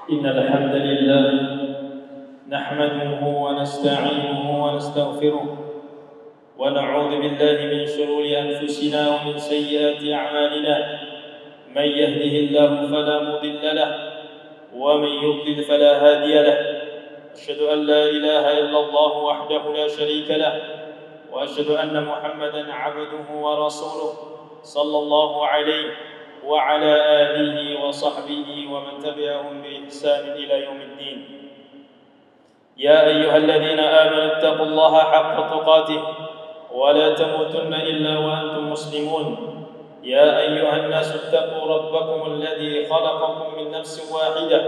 إن الحمد لله نحمده ونستعينه ونستغفره ونعوذ بالله من شرور أنفسنا ومن سيئات أعمالنا. من يهده الله فلا مضل له ومن يضلل فلا هادي له. أشهد أن لا إله إلا الله وحده لا شريك له وأشهد أن محمدا عبده ورسوله صلى الله عليه وعلى آله وصحبه ومن تبعهم بإحسان إلى يوم الدين. يا أيها الذين آمنوا اتقوا الله حق تقاته ولا تموتن إلا وأنتم مسلمون. يا أيها الناس اتقوا ربكم الذي خلقكم من نفس واحدة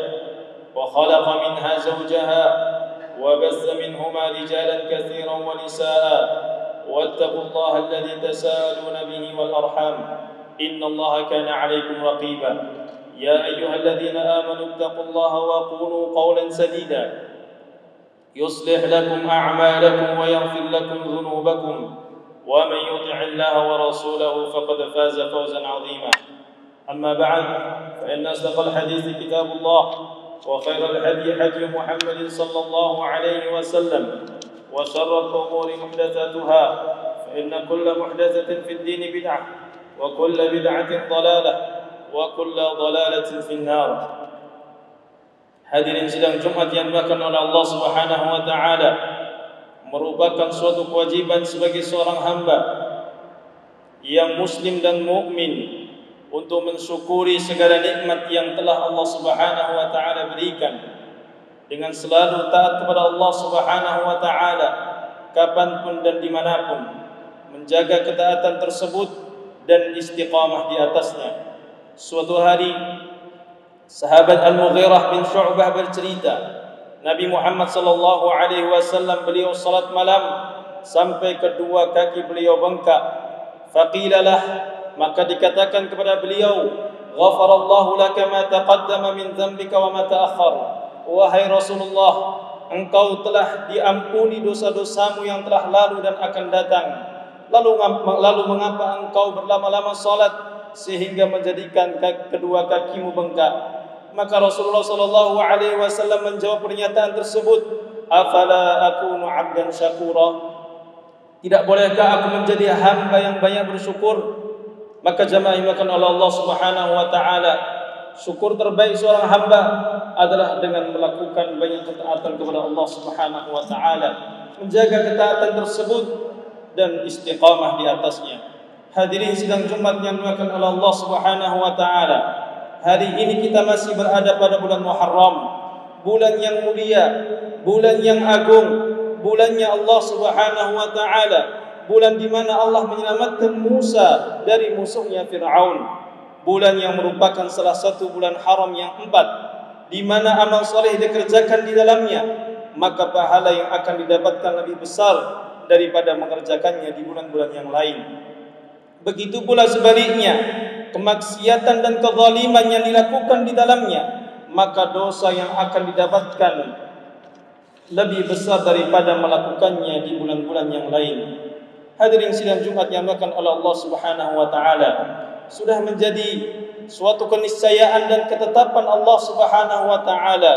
وخلق منها زوجها وبث منهما رجالا كثيرا ونساء واتقوا الله الذي تساءلون به والأرحام إن الله كان عليكم رقيبا. يا أيها الذين آمنوا اتقوا الله وقولوا قولا سديدا يصلح لكم أعمالكم ويغفر لكم ذنوبكم ومن يطع الله ورسوله فقد فاز فوزا عظيما. أما بعد فإن أصدق الحديث كتاب الله وخير الهدي هدي محمد صلى الله عليه وسلم وشر الأمور محدثاتها فإن كل محدثة في الدين بدعة وكل بدعة ضلالة وكل ضلالة في النار. Hadirin sidang Jumat yang dimuliakan oleh Allah Subhanahu wa taala, merupakan suatu kewajiban sebagai seorang hamba yang muslim dan mukmin untuk mensyukuri segala nikmat yang telah Allah Subhanahu wa taala berikan dengan selalu taat kepada Allah Subhanahu wa taala kapanpun dan dimanapun, menjaga ketaatan tersebut dan istiqamah di atasnya. Suatu hari sahabat Al-Mughirah bin Syu'bah bercerita, Nabi Muhammad sallallahu alaihi wasallam beliau salat malam sampai kedua kaki beliau bengkak. Faqilalah, maka dikatakan kepada beliau, ghafarallahu laka ma taqaddama min dhanbika wa ma ta'akhkhar. Wahai Rasulullah, engkau telah diampuni dosa-dosamu yang telah lalu dan akan datang. Lalu mengapa engkau berlama-lama salat sehingga menjadikan kedua kakimu bengkak? Maka Rasulullah sallallahu alaihi wasallam menjawab pernyataan tersebut, afala akunu 'abdan syakura? Tidak bolehkah aku menjadi hamba yang banyak bersyukur? Maka jamaah yang dimuliakan oleh Allah Subhanahu wa taala, syukur terbaik seorang hamba adalah dengan melakukan banyak ketaatan kepada Allah Subhanahu wa taala, menjaga ketaatan tersebut dan istiqamah di atasnya. Hadirin sidang Jumat yang dimuliakan oleh Allah Subhanahu wa taala, hari ini kita masih berada pada bulan Muharram, bulan yang mulia, bulan yang agung, bulannya Allah Subhanahu wa taala, bulan di mana Allah menyelamatkan Musa dari musuhnya Fir'aun, bulan yang merupakan salah satu bulan haram yang 4, di mana amal soleh dikerjakan di dalamnya, maka pahala yang akan didapatkan lebih besar daripada mengerjakannya di bulan-bulan yang lain. Begitu pula sebaliknya, kemaksiatan dan kezaliman yang dilakukan di dalamnya, maka dosa yang akan didapatkan lebih besar daripada melakukannya di bulan-bulan yang lain. Hadirin sidang Jumat yang dimuliakan oleh Allah Subhanahu wa taala, sudah menjadi suatu keniscayaan dan ketetapan Allah Subhanahu wa taala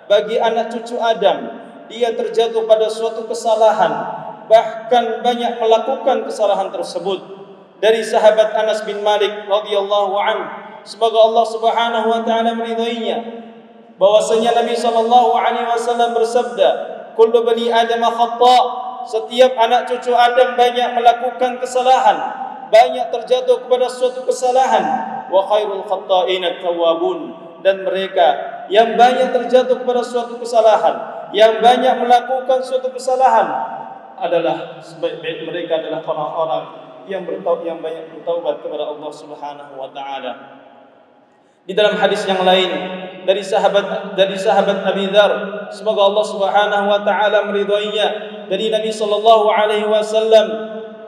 bagi anak cucu Adam, dia terjatuh pada suatu kesalahan, bahkan banyak melakukan kesalahan tersebut. Dari sahabat Anas bin Malik radhiyallahu anhu, semoga Allah Subhanahu wa taala meridainya, bahwasanya Nabi sallallahu alaihi wasallam bersabda, kullu bani Adam khata', setiap anak cucu Adam banyak melakukan kesalahan, banyak terjatuh kepada suatu kesalahan. Wa khairul khata'ina at-tawwabun, dan mereka yang banyak terjatuh kepada suatu kesalahan, yang banyak melakukan suatu kesalahan adalah sebaik-baik mereka adalah orang-orang yang banyak bertaubat kepada Allah Subhanahu wa taala. Di dalam hadis yang lain dari sahabat Abi Dzar, semoga Allah Subhanahu wa taala meridainya, dari Nabi sallallahu alaihi wasallam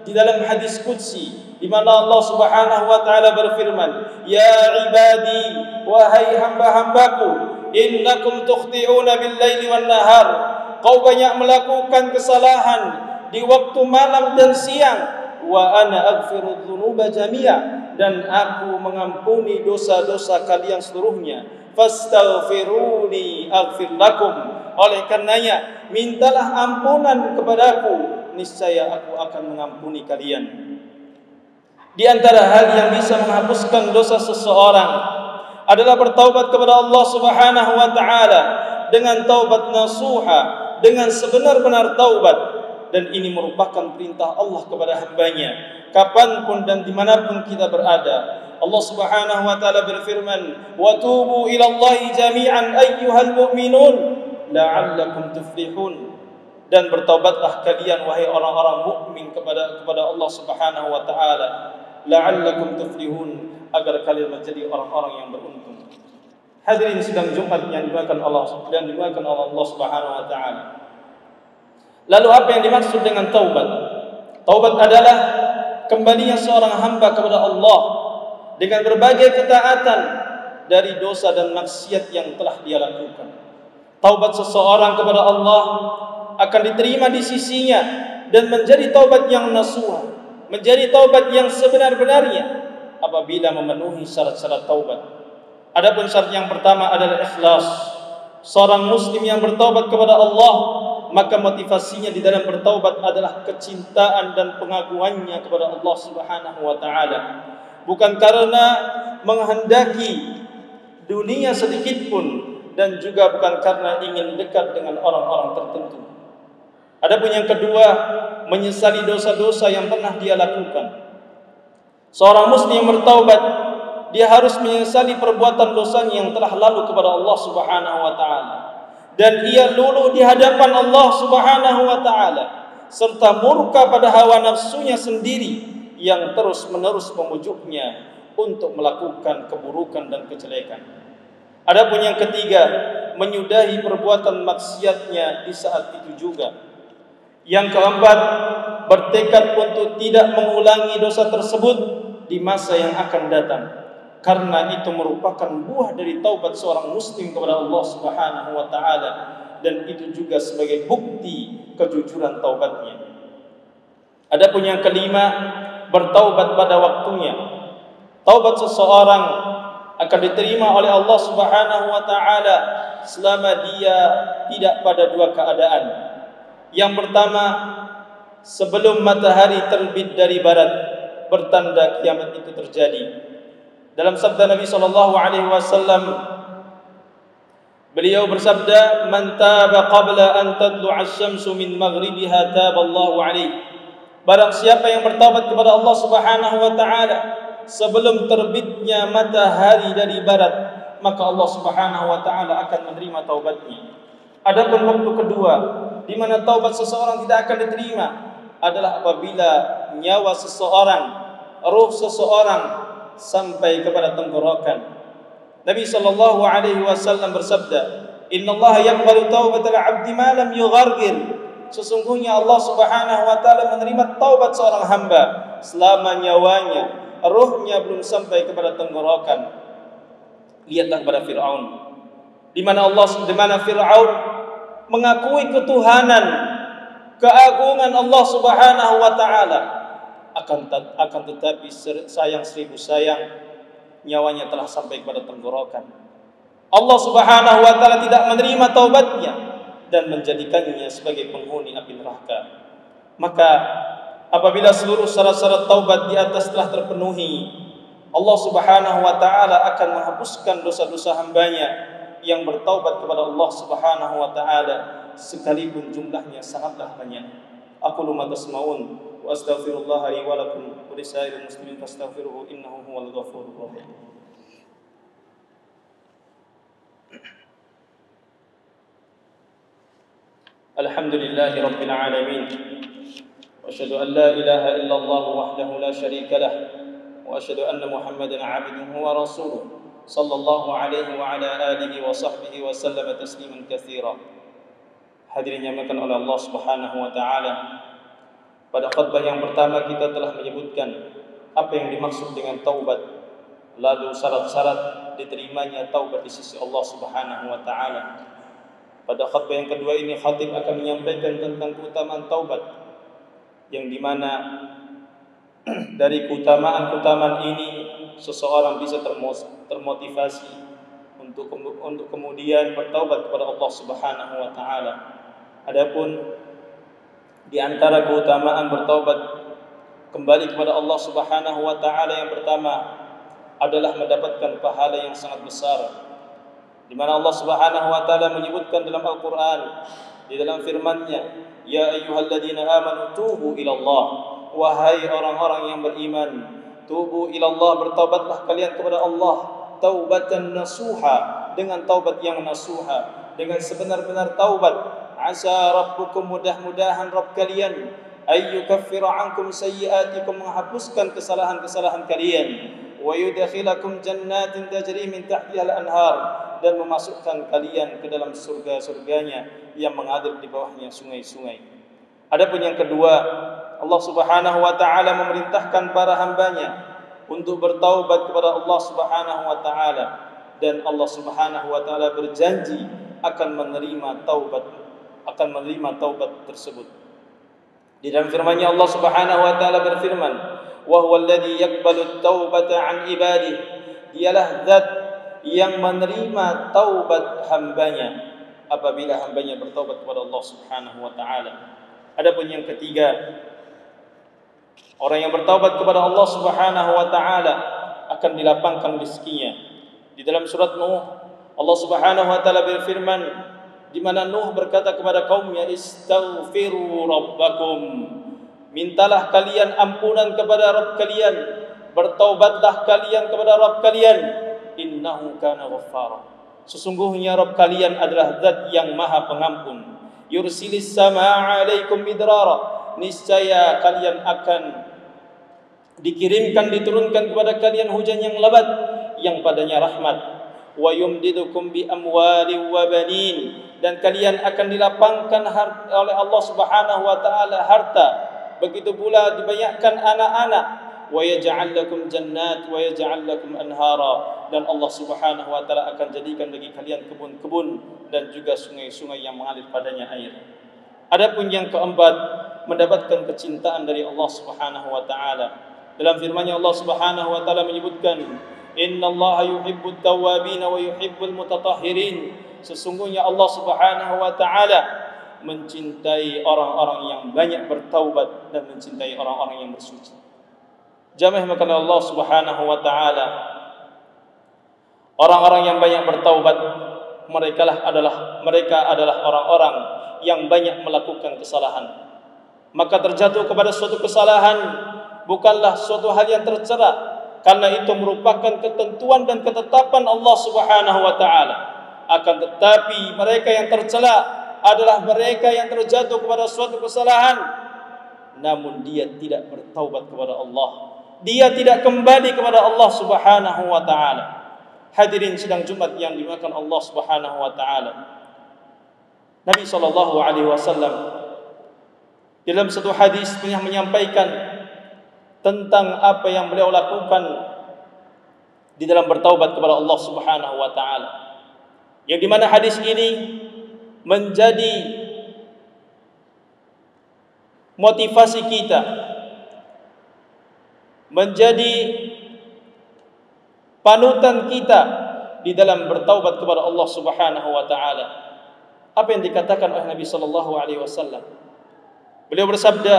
di dalam hadis qudsi, di mana Allah Subhanahu wa taala berfirman, ya ibadi, wahai hamba-hambaku, innakum tukhti'una bil-laili wan-nahar, kau banyak melakukan kesalahan di waktu malam dan siang, wa ana aghfiru dzunuba jami'a, dan aku mengampuni dosa-dosa kalian seluruhnya. fastaghfiruni aghfir lakum. Oleh karenanya, mintalah ampunan kepadaku, niscaya aku akan mengampuni kalian. Di antara hal yang bisa menghapuskan dosa seseorang adalah bertaubat kepada Allah Subhanahu wa taala dengan taubat nasuha, dengan sebenar-benar taubat, dan ini merupakan perintah Allah kepada hamba-Nya kapanpun dan dimanapun kita berada. Allah Subhanahu wa taala berfirman, "Wa tubu ila Allahi jami'an ayyuhal mu'minun la'allakum tuflihun." Dan bertaubatlah kalian wahai orang-orang mukmin kepada Allah Subhanahu wa taala, la'allakum tuflihun, agar kalian menjadi orang-orang yang beruntung. Hadirin sidang Jumat yang dimuliakan Allah Subhanahu wa taala. Lalu apa yang dimaksud dengan taubat? Taubat adalah kembalinya seorang hamba kepada Allah dengan berbagai ketaatan dari dosa dan maksiat yang telah dia lakukan. Taubat seseorang kepada Allah akan diterima di sisinya dan menjadi taubat yang nasuha, menjadi taubat yang sebenar-benarnya apabila memenuhi syarat-syarat taubat. Adapun syarat yang pertama adalah ikhlas. Seorang muslim yang bertaubat kepada Allah, maka motivasinya di dalam bertaubat adalah kecintaan dan pengagungannya kepada Allah Subhanahu wa taala. Bukan karena menghendaki dunia sedikit pun, dan juga bukan karena ingin dekat dengan orang-orang tertentu. Adapun yang kedua, menyesali dosa-dosa yang pernah dia lakukan. Seorang muslim yang bertaubat, dia harus menyesali perbuatan dosanya yang telah lalu kepada Allah Subhanahu wa taala, dan ia luluh di hadapan Allah Subhanahu wa taala, serta murka pada hawa nafsunya sendiri yang terus-menerus memujuknya untuk melakukan keburukan dan kejelekan. Adapun yang ketiga, menyudahi perbuatan maksiatnya di saat itu juga. Yang keempat, bertekad untuk tidak mengulangi dosa tersebut di masa yang akan datang, karena itu merupakan buah dari taubat seorang muslim kepada Allah Subhanahu wa taala, dan itu juga sebagai bukti kejujuran taubatnya. Adapun yang kelima, bertaubat pada waktunya. Taubat seseorang akan diterima oleh Allah Subhanahu wa taala selama dia tidak pada dua keadaan. Yang pertama, sebelum matahari terbit dari barat, bertanda kiamat itu terjadi. Dalam sabda Nabi sallallahu alaihi wasallam, beliau bersabda, "Man taba qabla an tadlu'a asy-syamsu min maghribiha taballahu alaihi." Barang siapa yang bertaubat kepada Allah Subhanahu wa taala sebelum terbitnya matahari dari barat, maka Allah Subhanahu wa taala akan menerima taubatnya. Adapun waktu kedua di mana taubat seseorang tidak akan diterima adalah apabila nyawa seseorang, ruh seseorang sampai kepada tenggorokan. Nabi sallallahu alaihi wasallam bersabda, "Innallaha yaqbalu taubatal 'abdi ma lam yughargir." Sesungguhnya Allah Subhanahu wa taala menerima taubat seorang hamba selama nyawanya, ruhnya belum sampai kepada tenggorokan. Lihatlah kepada Firaun, di mana Firaun mengakui ketuhanan, keagungan Allah Subhanahu wa taala, akan tetapi sayang seribu sayang, nyawanya telah sampai kepada tenggorokan. Allah Subhanahu wa taala tidak menerima taubatnya dan menjadikannya sebagai penghuni api neraka. Maka apabila seluruh syarat-syarat taubat di atas telah terpenuhi, Allah Subhanahu wa taala akan menghapuskan dosa-dosa hambanya yang bertaubat kepada Allah Subhanahu wa taala, sekalipun jumlahnya sangatlah banyak. Aqulu ma tasma'un wa astaghfirullah li wa lakum wa lisairil muslimin fastaghfiruhu innahu huwal ghafurur rahim. Alhamdulillahi rabbil alamin, wa asyhadu an la ilaha illallah wahdahu la syarika lah, wa asyhadu anna Muhammadan 'abduhu wa rasuluh sallallahu alaihi wa ala alihi wa sahbihi wa sallama tasliman katsira. Hadirin yang dimuliakan oleh Allah Subhanahu wa taala, pada khutbah yang pertama kita telah menyebutkan apa yang dimaksud dengan taubat, lalu syarat-syarat diterimanya taubat di sisi Allah Subhanahu wa taala. Pada khutbah yang kedua ini khatib akan menyampaikan tentang keutamaan taubat, yang dimana dari keutamaan-keutamaan ini seseorang bisa termotivasi untuk kemudian bertaubat kepada Allah Subhanahu wa taala. Adapun di antara keutamaan bertaubat kembali kepada Allah Subhanahu wa taala yang pertama adalah mendapatkan pahala yang sangat besar, di mana Allah Subhanahu wa taala menyebutkan dalam Al-Qur'an di dalam firman-Nya, ya ayyuhalladzina amanu tubu ila Allah, wahai orang-orang yang beriman, tubu ila Allah, bertaubatlah kalian kepada Allah, taubatan nasuha, dengan taubat yang nasuha, dengan sebenar-benar taubat. Asa rabbukum, mudah-mudahan Rabb kalian, ayyukaffira ankum sayyiatikum, menghapuskan kesalahan-kesalahan kalian, wa yudkhilakum jannatin tajri min tahtiha al-anhar, dan memasukkan kalian ke dalam surga-surganya yang mengalir di bawahnya sungai-sungai. Adapun yang kedua, Allah Subhanahu wa taala memerintahkan para hambanya untuk bertaubat kepada Allah Subhanahu wa taala, dan Allah Subhanahu wa taala berjanji akan menerima taubat tersebut. Di dalam firman-Nya Allah Subhanahu wa taala berfirman, wa huwal ladzi yaqbalu at-taubata 'an ibadihi, dialah zat yang menerima taubat hambanya apabila hambanya bertaubat kepada Allah Subhanahu wa taala. Adapun yang ketiga, orang yang bertaubat kepada Allah Subhanahu wa taala akan dilapangkan rezekinya. Di dalam surat Nuh, Allah Subhanahu wa taala berfirman, di mana Nuh berkata kepada kaumnya, istaghfiru rabbakum, mintalah kalian ampunan kepada Rabb kalian, bertaubatlah kalian kepada Rabb kalian, innahu kana ghaffara, sesungguhnya Rabb kalian adalah zat yang maha pengampun. Yursilis samaa'a 'alaikum midrara, niscaya kalian akan dikirimkan, diturunkan kepada kalian hujan yang lebat yang padanya rahmat. Wa yumdidukum bi amwali wa banin, dan kalian akan dilapangkan oleh Allah Subhanahu wa taala harta, begitu pula dibanyakkan anak-anak. Wa yaj'al lakum jannat wa yaj'al lakum anhara, dan Allah Subhanahu wa taala akan jadikan bagi kalian kebun-kebun dan juga sungai-sungai yang mengalir padanya air. Adapun yang keempat, mendapatkan kecintaan dari Allah Subhanahu wa taala. Dalam firman-Nya Allah Subhanahu wa taala menyebutkan, innallaha yuhibbut tawwabin wa yuhibbul mutatahhirin, sesungguhnya Allah Subhanahu wa taala mencintai orang-orang yang banyak bertaubat dan mencintai orang-orang yang bersuci. Jamaah maka Allah Subhanahu wa taala, orang-orang yang banyak bertaubat, mereka adalah orang-orang yang banyak melakukan kesalahan. Maka terjatuh kepada suatu kesalahan bukanlah suatu hal yang tercela, karena itu merupakan ketentuan dan ketetapan Allah Subhanahu wa taala. Akan tetapi mereka yang tercela adalah mereka yang terjatuh kepada suatu kesalahan, namun dia tidak bertaubat kepada Allah, dia tidak kembali kepada Allah Subhanahu wa taala. Hadirin sidang Jumat yang dimuliakan Allah Subhanahu wa taala, Nabi sallallahu alaihi wasallam dalam satu hadis yang menyampaikan tentang apa yang beliau lakukan di dalam bertaubat kepada Allah Subhanahu wa taala, yang di mana hadis ini menjadi motivasi kita, menjadi panutan kita di dalam bertaubat kepada Allah Subhanahu wa taala. Apa yang dikatakan oleh Nabi sallallahu alaihi wasallam? Beliau bersabda,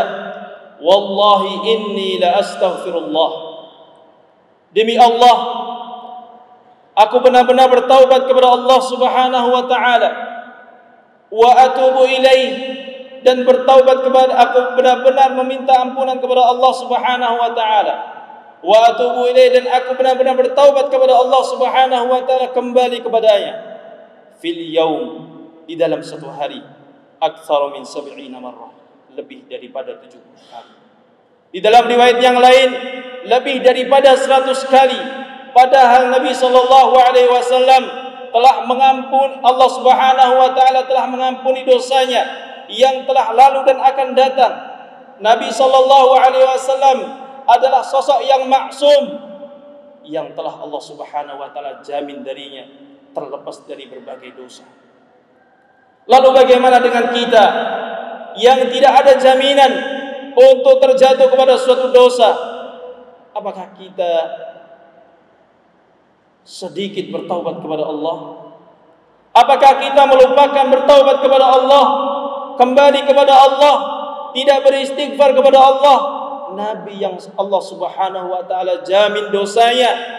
wallahi inni la astaghfirullah, demi Allah aku benar-benar bertaubat kepada Allah Subhanahu wa taala, wa atubu ilaih, dan bertaubat kepada aku benar-benar meminta ampunan kepada Allah Subhanahu wa taala, wa atubu ilaih, dan aku benar-benar bertaubat kepada Allah Subhanahu wa taala, kembali kepadanya, fil yaum, di dalam satu hari, aktsara min 70 marrah, lebih daripada 70 kali. Di dalam riwayat yang lain lebih daripada 100 kali. Padahal Nabi sallallahu alaihi wasallam telah mengampuni, Allah Subhanahu wa taala telah mengampuni dosanya yang telah lalu dan akan datang. Nabi sallallahu alaihi wasallam adalah sosok yang maksum, yang telah Allah Subhanahu wa taala jamin darinya terlepas dari berbagai dosa. Lalu bagaimana dengan kita yang tidak ada jaminan untuk terjatuh kepada suatu dosa? Apakah kita sedikit bertaubat kepada Allah? Apakah kita melupakan bertaubat kepada Allah, kembali kepada Allah, tidak beristighfar kepada Allah? Nabi yang Allah Subhanahu wa taala jamin dosanya,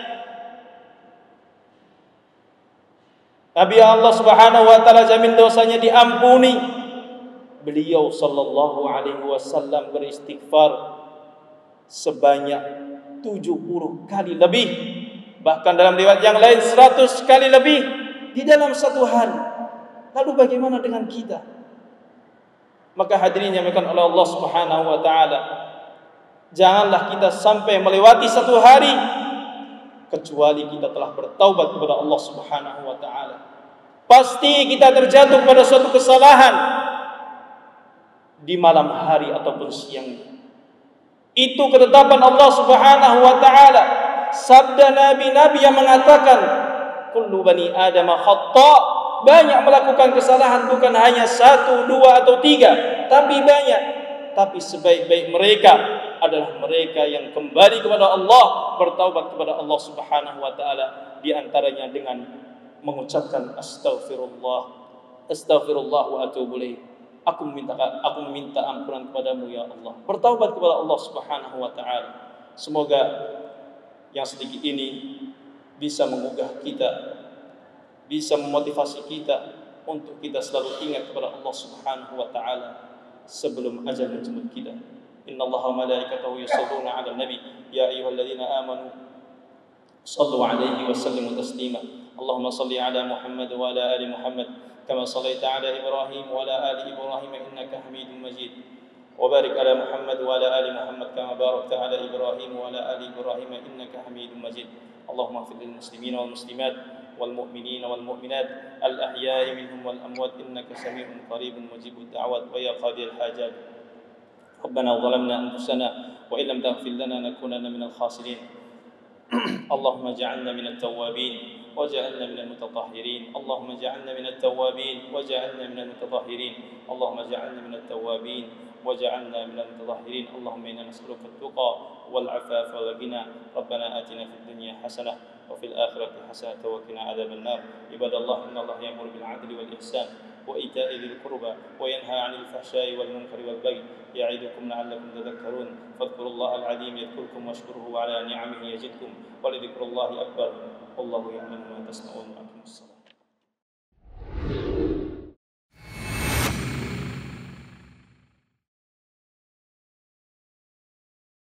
Nabi yang Allah Subhanahu wa taala jamin dosanya diampuni, beliau sallallahu alaihi wasallam beristighfar sebanyak 70 kali lebih, bahkan dalam riwayat yang lain 100 kali lebih di dalam satu hari. Lalu bagaimana dengan kita? Maka hadirin yang dimuliakan oleh Allah Subhanahu wa taala, janganlah kita sampai melewati satu hari kecuali kita telah bertaubat kepada Allah Subhanahu wa taala. Pasti kita terjatuh pada suatu kesalahan di malam hari ataupun siangnya. Itu ketetapan Allah Subhanahu wa taala. Sabda nabi-nabi yang mengatakan, kullu bani Adam khata'. Banyak melakukan kesalahan, bukan hanya 1, 2 atau 3, tapi banyak. Tapi sebaik-baik mereka adalah mereka yang kembali kepada Allah, bertaubat kepada Allah Subhanahu wa taala, di antaranya dengan mengucapkan astaghfirullah, astaghfirullah wa atubu ilaih. Aku meminta ampunan kepadamu ya Allah. Bertaubat kepada Allah Subhanahu wa taala. Semoga yang sedikit ini bisa menggugah kita, bisa memotivasi kita untuk kita selalu ingat kepada Allah Subhanahu wa taala sebelum ajal menjemput kita. Innallaha wa malaikatahu yusholluna 'alan nabi ya ayyuhalladzina amanu shallu 'alaihi wa sallimu taslima. Allahumma shalli 'ala Muhammad wa 'ala ali Muhammad kama shallaita 'ala Ibrahim wa 'ala ali Ibrahim innaka Hamidum Majid. Wa barik 'ala Muhammad wa 'ala ali Muhammad kama barakta 'ala Ibrahim wa 'ala ali Ibrahim innaka Hamidum Majid. Allahumma ighfir lil muslimina wal muslimat والمؤمنين والمؤمنات الأحياء منهم والأموات إنك سميع قريب مجيب الدعوات ويا قاضي الحاجات. ربنا ظلمنا أنفسنا وإن لم تغفر لنا لنكونن من الخاسرين. اللهم اجعلنا من التوابين وجعلنا من المتطهرين. اللهم اجعلنا من التوابين وجعلنا من المتطهرين. اللهم اجعلنا من التوابين وجعلنا من المتطهرين. اللهم إنا نسألك التقى والعفاف والغنى. ربنا آتنا في الدنيا حسنة وفي الآخرة حسنة وقنا عذاب النار. عباد الله إن الله يأمر بالعدل والإحسان وإيتاء ذي القربى وينهى عن الفحشاء والمنكر والبغي يعظكم لعلكم تذكرون. فاذكروا الله العظيم يذكركم واشكروه على نعمه يزدكم ولذكر الله أكبر والله يعلم ما تصنعون.